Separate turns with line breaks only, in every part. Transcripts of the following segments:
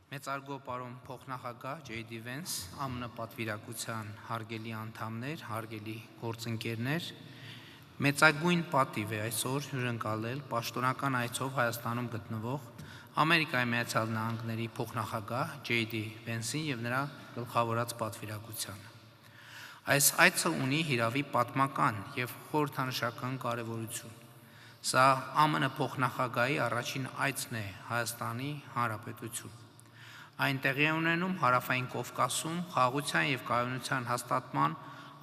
Մեծարգո պարոն փոխնախագահ J.D. Vance, ԱՄՆ պատվիրակության հարգելի անդամներ, հարգելի գործընկերներ, մեծագույն պատիվ է այսօր հյուրընկալել պաշտոնական այցով Հայաստանում գտնվող Ամերիկայի Միացյալ Նահանգների փոխնախագահ J.D. Vance-ին եւ նրա գլխավորած պատվիրակությանը։ Այս այցը ունի հիրավի պատմական եւ խորհրդանշական կարեւորություն։ Սա ԱՄՆ փոխնախագահի առաջին այցն է Հայաստանի Հանրապետություն։ Այն տեղի է ունենում Հարավային Կովկասում խաղաղության եւ կայունության հաստատման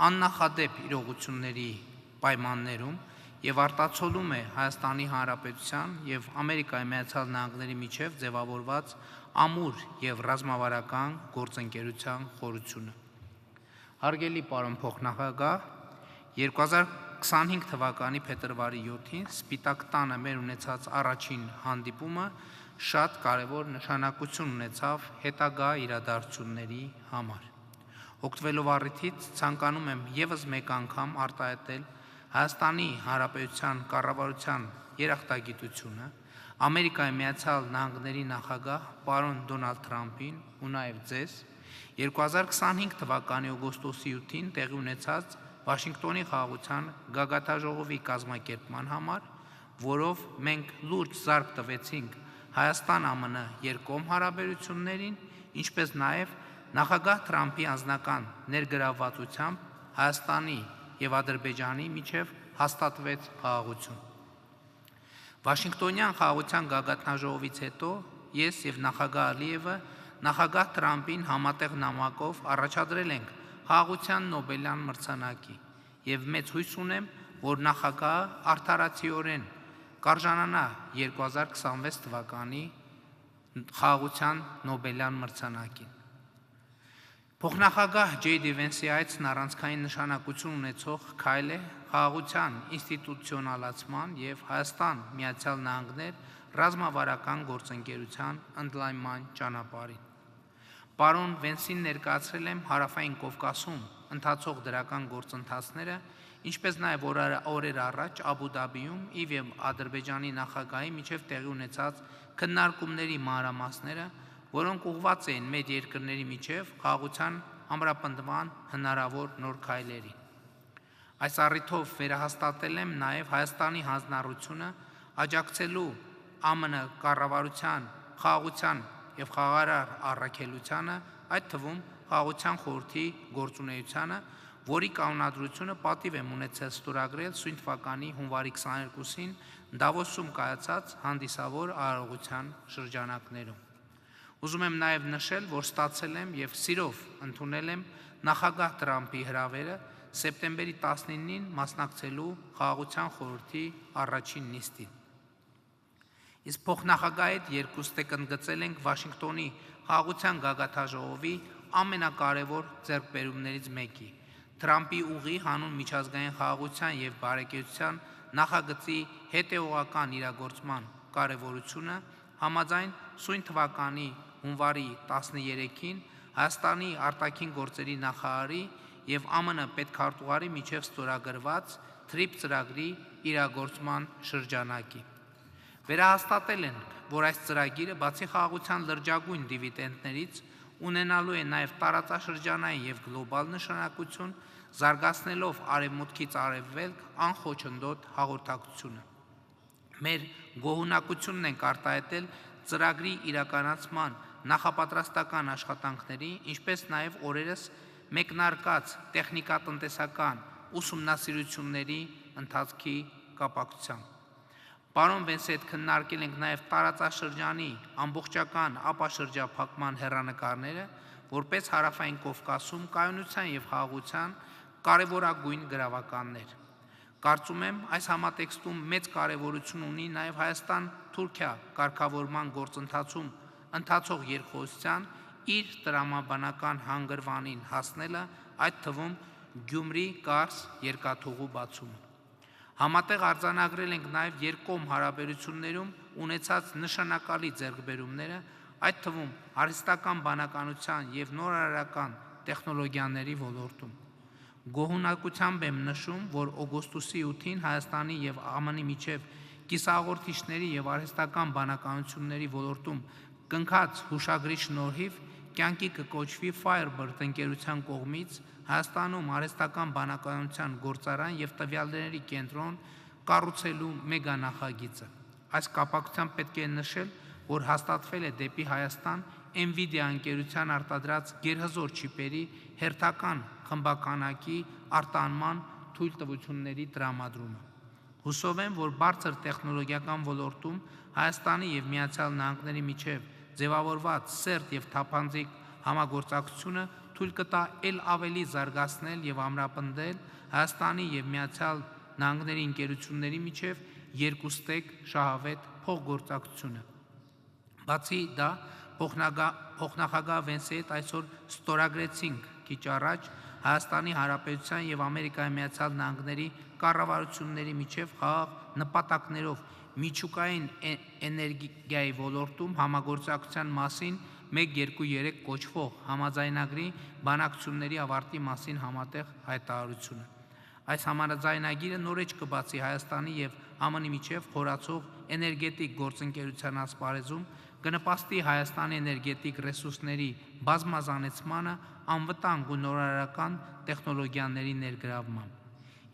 աննախադեպ իրողությունների պայմաններում եւ արտացոլում է Հայաստանի Հանրապետության եւ Ամերիկայի Միացյալ Նահանգների միջև ձևավորված ամուր եւ ռազմավարական գործընկերության խորությունը։ Հարգելի պարոն փոխնախագահ, 2025 թվականի փետրվարի 7-ին Սպիտակ տանը մեր ունեցած առաջին հանդիպումը շատ կարևոր նշանակություն ունեցավ հետագա իրադարձությունների համար։ Օգտվելով առիթից ցանկանում եմ եւս մեկ անգամ արտահայտել Հայաստանի Հանրապետության կառավարության երախտագիտությունը Ամերիկայի Միացյալ Նահանգների նախագահ պարոն Դոնալդ Թրամփին ու նաեւ ձեզ 2025 թվականի օգոստոսի 7-ին տեղի ունեցած Վաշինգտոնի խաղաղության գագաթաժողովի կազմակերպման համար, որով մենք լուրջ զարկ տվեցինք Հայաստան-ԱՄՆ երկկողմ հարաբերություններին, ինչպես նաև նախագահ Թրամփի անձնական ներգրավվածությամբ Հայաստանի եւ Ադրբեջանի միջև հաստատվեց խաղաղություն։ Վաշինգտոնյան խաղաղության գագաթնաժողովից հետո ես եւ նախագահ Ալիևը նախագահ Թրամփին համատեղ նամակով առաջադրել ենք խաղաղության Նոբելյան մրցանակի եւ մեծ հույս ունեմ, որ նախագահը արդարացիորեն կարժանանա 2026 թվականի խաղաղության Նոբելյան մրցանակին։ Փոխնախագահ J.D. Vance-ի այցն առանցքային նշանակություն ունեցող քայլ է խաղաղության ինստիտուցիոնալացման եւ Հայաստան-Միացյալ Նահանգներ ռազմավարական գործընկերության ընդլայնման ճանապարհին։ Պարոն Vance-ին ներկայացրել եմ Հարավային Կովկասում ընթացող դրական գործընթացները, ինչպես նաև օրեր առաջ Աբու Դաբիում եւ Ադրբեջանի նախագահի միջև տեղի ունեցած քննարկումների մանրամասները, որոնք ուղղված էին մեր երկրների միջև խաղաղության ամրապնդման հնարավոր նոր քայլերին։ Այս առիթով վերահաստատել եմ նաև Հայաստանի հանձնառությունը աջակցելու ԱՄՆ կառավարության խաղաղության եւ խաղաղարար առաքելությանը, այդ թվում խաղաղության խորհրդի գործունեությանը, որի կանոնադրությունը պատիվ եմ ունեցել ստորագրել սույն թվականի հունվարի 22-ին Դավոսում կայացած հանդիսավոր արարողության շրջանակներում։ Ուզում եմ նաև նշել, որ ստացել եմ եւ սիրով ընդունել եմ նախագահ Թրամփի հրավերը սեպտեմբերի 19-ին մասնակցելու խաղաղության խորհրդի առաջին նիստին։ Իսկ փոխնախագահի հետ երկուստեք ընդգծել ենք Վաշինգտոնի խաղաղության գագաթաժողովի ամենակարևոր ձեռքբերումներից մեկի՝ Թրամփի ուղի հանուն միջազգային խաղաղության եւ բարեկեցության նախագծի հետեւողական իրագործման կարևորությունը, համաձայն սույն թվականի հունվարի 13-ին Հայաստանի արտաքին գործերի նախարարի եւ ԱՄՆ պետքարտուղարի միջև ստորագրված TRIP ծրագրի իրագործման շրջանակի։ Վերահաստատել են, որ այս ծրագիրը բացի խաղաղության լրջագույն դիվիդենդներից ունենալու է նաև տարածաշրջանային եւ գլոբալ նշանակություն, զարգացնելով արևմուտքից արևելք անխոչնդոտ հաղորդակցությունը։ Մեր գոհունակությունն ենք արտահայտել ծրագրի իրականացման նախապատրաստական աշխատանքների, ինչպես նաև օրերս մեկնարկած տեխնիկատնտեսական ուսումնասիրությունների ընթացքի կապակցությամբ։ Պարոն Vance-ի հետ քննարկել ենք նաև տարածաշրջանի ամբողջական ապաշրջափակման հեռանկարները, որպես Հարավային Կովկասում կայունության եւ խաղաղության կարևորագույն գրավականներ։ Կարծում եմ, այս համատեքստում մեծ կարևորություն ունի նաև Հայաստան-Թուրքիա կարգավորման գործընթացում ընթացող երկխոսության իր տրամաբանական հանգրվանին հասնելը, այդ թվում Գյումրի-Կարս երկաթուղու բացումը։ Համատեղ արձանագրել ենք նաև երկկողմ հարաբերություններում ունեցած նշանակալի ձեռքբերումները, այդ թվում արհեստական բանականության եւ նորարարական տեխնոլոգիաների ոլորտում։ Գոհունակությամբ եմ նշում, որ օգոստոսի 8-ին Հայաստանի եւ ԱՄՆ-ի միջև կիսահաղորդիչների եւ արհեստական բանականությունների ոլորտում Կնքած հուշագրի շնորհիվ կյանքի կկոչվի Firebird ընկերության կողմից Հայաստանում արհեստական բանականության գործարան եւ տվյալների կենտրոն կառուցելու մեգանախագիծը։ Այս կապակցությամբ պետք է նշել, որ հաստատվել է դեպի Հայաստան Nvidia ընկերության արտադրած գերհզոր չիպերի հերթական խմբականակի արտանման թույլտվությունների տրամադրումը։ Հուսով եմ, որ բարձր տեխնոլոգիական ոլորտում Հայաստանի եւ Միացյալ Նահանգների միջև ձևավորված սերտ եւ թափանցիկ համագործակցությունը թույլ կտա ել ավելի զարգացնել եւ ամրապնդել Հայաստանի եւ Միացյալ Նահանգների ընկերությունների միջև երկուստեք շահավետ փոխգործակցությունը։ Բացի դա, փոխնախագահ Վենսի հետ այսօր ստորագրեցինք քիչ առաջ Հայաստանի Հանրապետության եւ Ամերիկայի Միացյալ Նահանգների կառավարությունների միջև խաղաղ նպատակներով միջուկային էներգիայի ոլորտում համագործակցության մասին 1-2-3 կոչվող համաձայնագրի բանակցությունների ավարտի մասին համատեղ հայտարարությունը։ Այս համաձայնագիրը նորեջ կբացի Հայաստանի եւ ԱՄՆ-ի միջև խորացող էներգետիկ գործընկերության ասպարեզում, կնպաստի Հայաստանի էներգետիկ ռեսուրսների բազմազանեցմանը, անվտանգ ու նորարարական տեխնոլոգիաների ներգրավմամբ։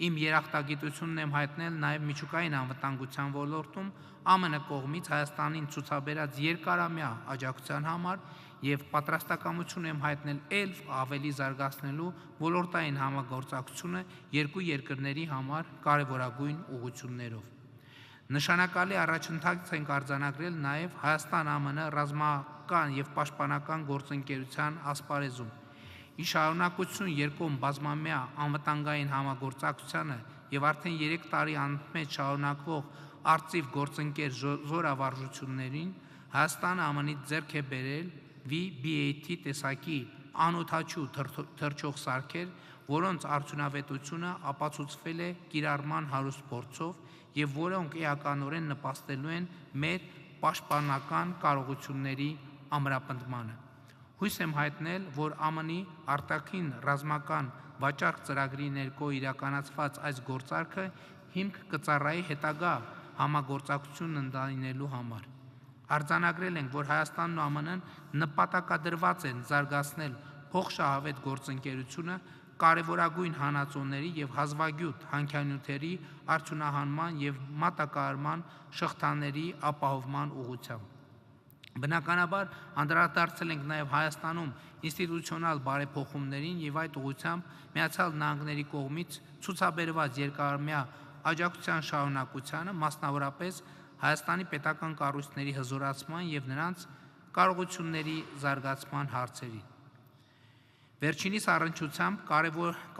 Իմ երախտագիտությունն եմ հայտնել նաև միջուկային անվտանգության ոլորտում ԱՄՆ կողմից Հայաստանին ցուցաբերած երկարամյա աջակցության համար եւ պատրաստակամություն եմ հայտնել ել ավելի զարգացնելու ոլորտային համագործակցությունը երկու երկրների համար կարևորագույն ուղղություններով։ Նշանակալի առաջընթաց ենք արձանագրել նաև Հայաստան-ԱՄՆ ռազմական եւ պաշտպանական գործընկերության ասպարեզում։ Ի շարունակություն երկկողմ բազմամյա անվտանգային համագործակցությանը եւ արդեն 3 տարի անմեջ շարունակվող արծիվ գործընկեր զորավարժություններին Հայաստանը ԱՄՆ-ից ձեռք է բերել VBAT տեսակի անօդաչու թռչող սարքեր, որոնց արդյունավետությունը ապացուցվել է կիրառման հարուստ փորձով եւ որոնք էականորեն նպաստելու են մեր պաշտպանական կարողությունների ամրապնդմանը։ Հույս եմ հայտնել, որ ԱՄՆ-ի արտաքին ռազմական վաճառք ծրագրի ներքո իրականացված այս գործարքը հիմք կծառայի հետագա համագործակցությունն ընդլայնելու համար։ Արձանագրել ենք, որ Հայաստանն ու ԱՄՆ-ն նպատակադրված են զարգացնել փոխշահավետ գործընկերությունը կարևորագույն հանածոների եւ հազվագյուտ հանքանյութերի արդյունահանման եւ մատակարարման շղթաների ապահովման ուղղությամբ։ Բնականաբար անդրադարձել ենք նաև Հայաստանում ինստիտուցիոնալ բարեփոխումներին եւ այդ ուղղությամբ Միացյալ Նահանգների կողմից ցուցաբերված երկարամյա աջակցության շարունակությանը, մասնավորապես Հայաստանի պետական կառույցների հզորացման եւ նրանց կարողությունների զարգացման հարցերին։ Վերջինիս առնչությամբ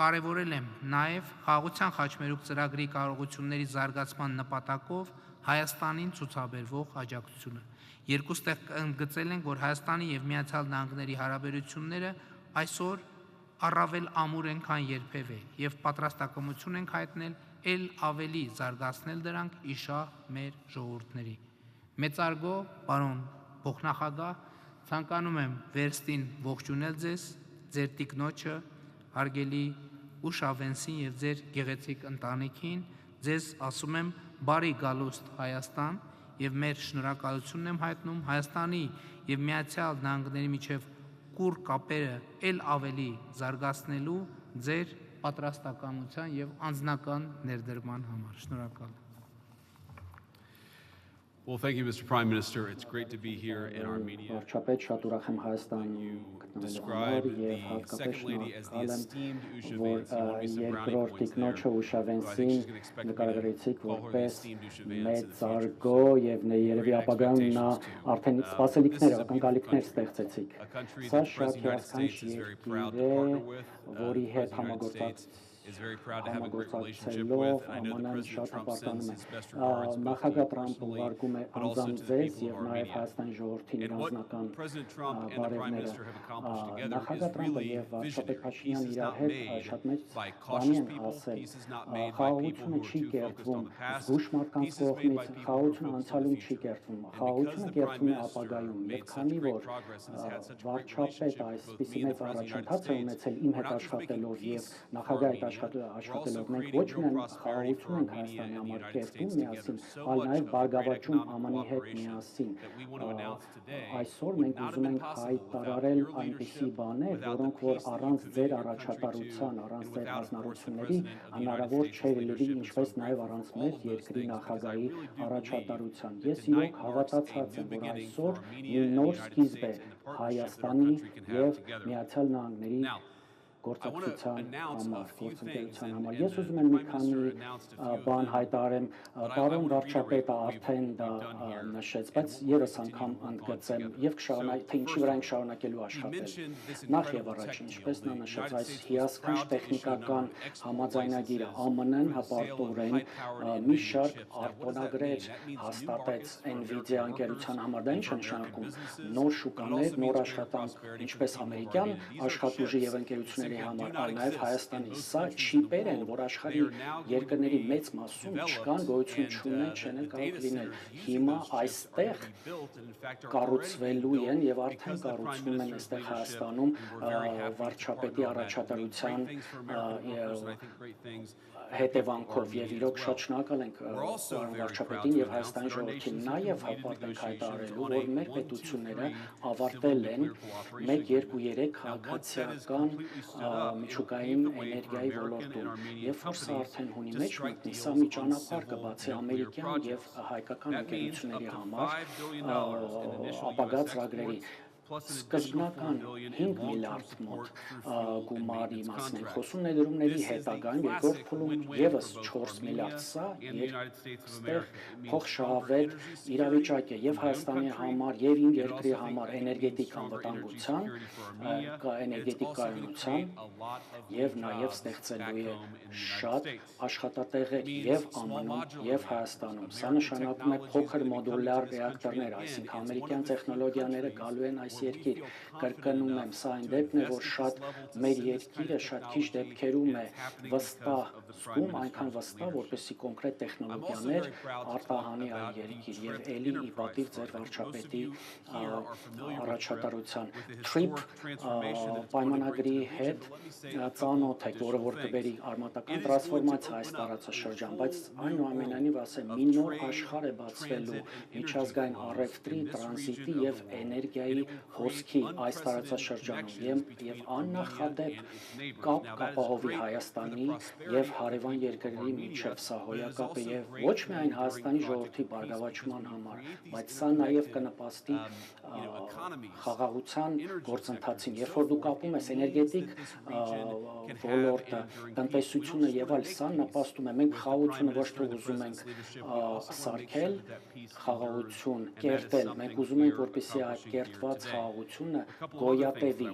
կարևորել եմ նաև Խաղաղության խաչմերուկ ծրագրի կարողությունների զարգացման նպատակով Հայաստանին ցուցաբերվող աջակցությունը։ Երկուստեղ ընդգծել ենք, որ Հայաստանի եւ Միացյալ Նահանգների հարաբերությունները այսօր առավել ամուր են, քան երբևէ, եւ պատրաստակամություն ենք հայտնել ել ավելի զարգացնել դրանք իշահ մեր ժողովուրդների։ Մեծարգո, պարոն փոխնախագահ, ցանկանում եմ վերստին ողջունել ձեզ, ձեր տիկնոջը, հարգելի Ուշա Վենսին եւ ձեր գեղեցիկ ընտանիքին, ձեզ ասում եմ բարի գալուստ Հայաստան եւ մեր շնորհակալությունն եմ հայտնում Հայաստանի եւ Միացյալ Նահանգների միջև կուռ կապերը ել ավելի զարգացնելու ձեր պատրաստակամության եւ անձնական ներդրման համար։ Շնորհակալ։
Well, thank you, Mr. Prime Minister. It's great to be here in Armenia.
Վարչապետ, շատ ուրախ եմ Հայաստանում գտնվելու համար եւ հատկապես շնորհակալ եմ, որ երկրորդ տիկնոջը Ուշա Վենսին նկարագրեցիք որպես մեծարգո եւ երևի ապագայում նա արդեն սպասելիքներ, ակնկալիքներ ստեղծեցիք։ Սա շատ հիասքանչ երկիր է, որի հետ
is very proud to have a great relationship with, and I know that President Trump sends his best regards both to you personally, but also to the people of Armenia. And what President Trump and the Prime Minister have accomplished together is really visionary. Peace is not made by cautious people, peace is not made by people who are too focused on the past, peace is made by people who are focused on the future. And because the Prime Minister made such great progress and has had such a great relationship with both me and the President of the United States, we're not just making peace for Armenia.
աշխատելով մենք ոչ միայն խաղաղություն ենք Հայաստանի համար կերտում միասին, այլ նաև բարգավաճում ԱՄՆ-ի հետ միասին։ Այսօր մենք ուզում ենք հայտարարել այնպիսի բաներ, որոնք որ առանց ձեր առաջատարության, առանց ձեր հանձնառությունների հնարավոր չէր լինի, ինչպես նաև առանց մեր երկրի նախագահի առաջատարության։ Ես իրոք հավատացած եմ, որ այսօր մի նոր սկիզբ է Հայաստանի եւ Միացյալ Նահանգների գործընկերության համար։ Ես ուզում եմ մի քանի բան հայտարարեմ, պարոն վարչապետը արդեն դա նշեց, բայց եւս անգամ ընդգծեմ եւ թե ինչի վրա ենք շարունակելու աշխատել։ Նախ եւ առաջ, ինչպես նա նշեց, այս հիասքանչ տեխնիկական համաձայնագիրը ԱՄՆ-ն հպարտորեն մի շարք արտոնագրեր հաստատեց Nvidia ընկերության համար, դա ինչ է նշանակում, նոր շուկաներ, նոր աշխատանք, ինչպես ամերիկյան աշխատուժի եւ ընկերությունների համար, այլ նաև Հայաստանի։ Սա չիպեր են, որ աշխարհի երկրների մեծ մասում չկան, գոյություն չունեն, չեն կարող լինել։ Հիմա այստեղ կառուցվելու են եւ արդեն կառուցվում են այստեղ Հայաստանում վարչապետի առաջատարության հետևանքով եւ իրոք շատ շնորհակալ ենք վարչապետին եւ Հայաստանի ժողովրդին նաեւ հապարտ ենք հայտարարելու, որ մեր պետությունները ավարտել են 1-2-3 քաղաքացիական միջուկային էներգիայի ոլորտում, երբ որ սա արդեն հունի մեջ մտնի, սա մի ճանապարհ կբացի ամերիկյան եւ հայկական ընկերությունների համար ապագա ծրագրերի։ Սկզբնական 5 միլիարդ մոտ գումարի մասին ենք խոսում ներդրումների հետագայում, երկրորդ փուլում եւս 4 միլիարդ, սա այստեղ փոխշահավետ իրավիճակ է եւ Հայաստանի համար եւ իմ երկրի համար էներգետիկ անվտանգության, էներգետիկ կայունության եւ նաեւ ստեղծելու է շատ աշխատատեղեր եւ ԱՄՆ-ում եւ Հայաստանում։ Սա նշանակում է փոքր մոդուլյար ռեակտորներ, այսինքն ամերիկյան տեխնոլոգիաները գալու են այս երկիր, կրկնում եմ, սա այն դեպքն է, որ շատ մեր երկիրը շատ քիչ դեպքերում է վստահ զգում, այնքան վստահ, որպեսզի կոնկրետ տեխնոլոգիաներ արտահանի այլ երկիր եւ ելի ի պատիվ ձեր վարչապետի առաջատարության։ TRIP պայմանագրի հետ ծանոթ եք, որը որ կբերի արմատական տրանսֆորմացիա այս տարածաշրջան, բայց այնուամենայնիվ ասեմ, մի նոր աշխարհ է բացվելու միջազգային առևտրի, տրանզիտի եւ էներգիայի հոսքի այս տարածաշրջանում եւ աննախադեպ կապ կապահովի Հայաստանի եւ հարևան երկրների միջև սա հոյակապը եւ ոչ միայն Հայաստանի ժողովրդի բարգավաճման համար, բայց սա նաեւ կնպաստի խաղաղության գործընթացին, երբ որ դու կապում ես էներգետիկ ոլորտը, տնտեսությունը եւ այլ, սա նպաստում է։ Մենք խաղաղությունը ոչ թե ուզում ենք սարքել, խաղաղություն կերտել, մենք ուզում ենք, որպեսզի այդ կերտված խաղաղությունը գոյատևի։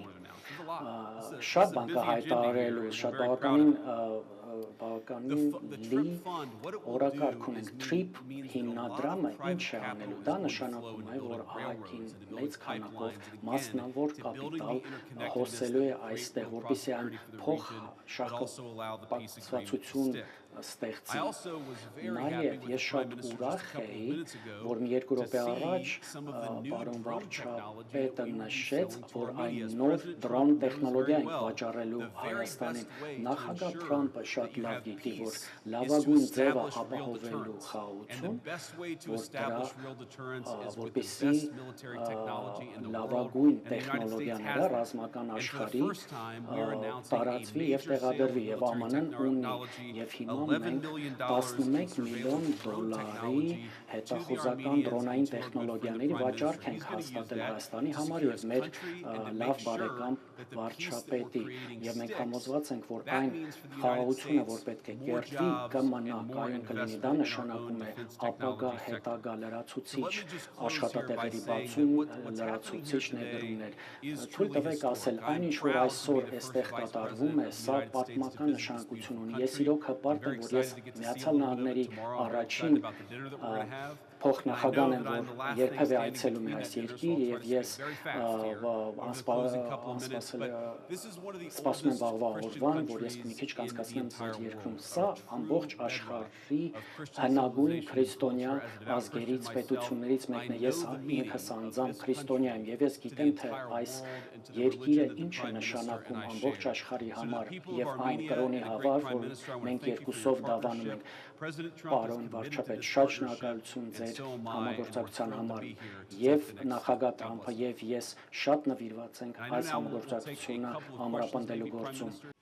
Շատ բան կա հայտարարելու, շատ բավականին լի օրակարգ ունենք։ TRIP հիմնադրամը ինչ է անելու, դա նշանակում է, որ ԱՀԿ-ին մեծ քանակով մասնավոր կապիտալ հոսելու է այստեղ, որպեսզի այն փոխշահկապակցվածություն ստեղծի։ Նաև ես շատ ուրախ էի, որ մի 2 րոպե առաջ պարոն վարչապետը նշեց, որ այն նոր դրոն տեխնոլոգիա ենք վաճառելու Հայաստանին։ Նախագահ Թրամփը շատ լավ գիտի, որ լավագույն ձևը ապահովելու խաղաղություն, որ դրա որպեսզի լավագույն տեխնոլոգիաները ռազմական աշխարհի տարածվի եւ տեղադրվի եւ ԱՄՆ-ն ունի եւ հիմա մենք 11 միլիոն դոլարի հետախուզական դրոնային տեխնոլոգիաների վաճառք ենք հաստատել Հայաստանի համար եւ մեր լավ բարեկամ վարչապետի եւ մենք համոզված ենք, որ այն խաղաղությունը, որ պետք է կերտվի, կմնա կայուն կլինի, դա նշանակում է ապագա հետագա լրացուցիչ աշխատատեղերի բացում, լրացուցիչ ներդրումներ։ Թույլ տվեք ասել, այնինչ որ այսօր այստեղ կատարվում է, սա պատմական նշանակություն ունի։ Ես իրոք հպարտ եմ, որ ես Միացյալ Նահանգների առաջին
փոխնախագահն եմ, որ երբևէ այցելում եմ այս երկիր եւ ես սպասում եմ վաղվա օրվան, որ ես մի քիչ կանցկացնեմ ձեր երկրում։ Սա ամբողջ աշխարհի հնագույն քրիստոնյա ազգերից, պետություններից մեկն է։ Ես ինքս անձամբ քրիստոնյա եմ եւ ես գիտեմ, թե այս երկիրը ինչ է նշանակում ամբողջ աշխարհի համար եւ այն կրոնի համար, որ մենք երկուսով դավանում ենք։ Պարոն վարչապետ, շատ շնորհակալություն ձեր համագործակցության համար եւ նախագահ Թրամփը եւ ես շատ նվիրված ենք այս համագործակցությունը ամրապնդելու գործում։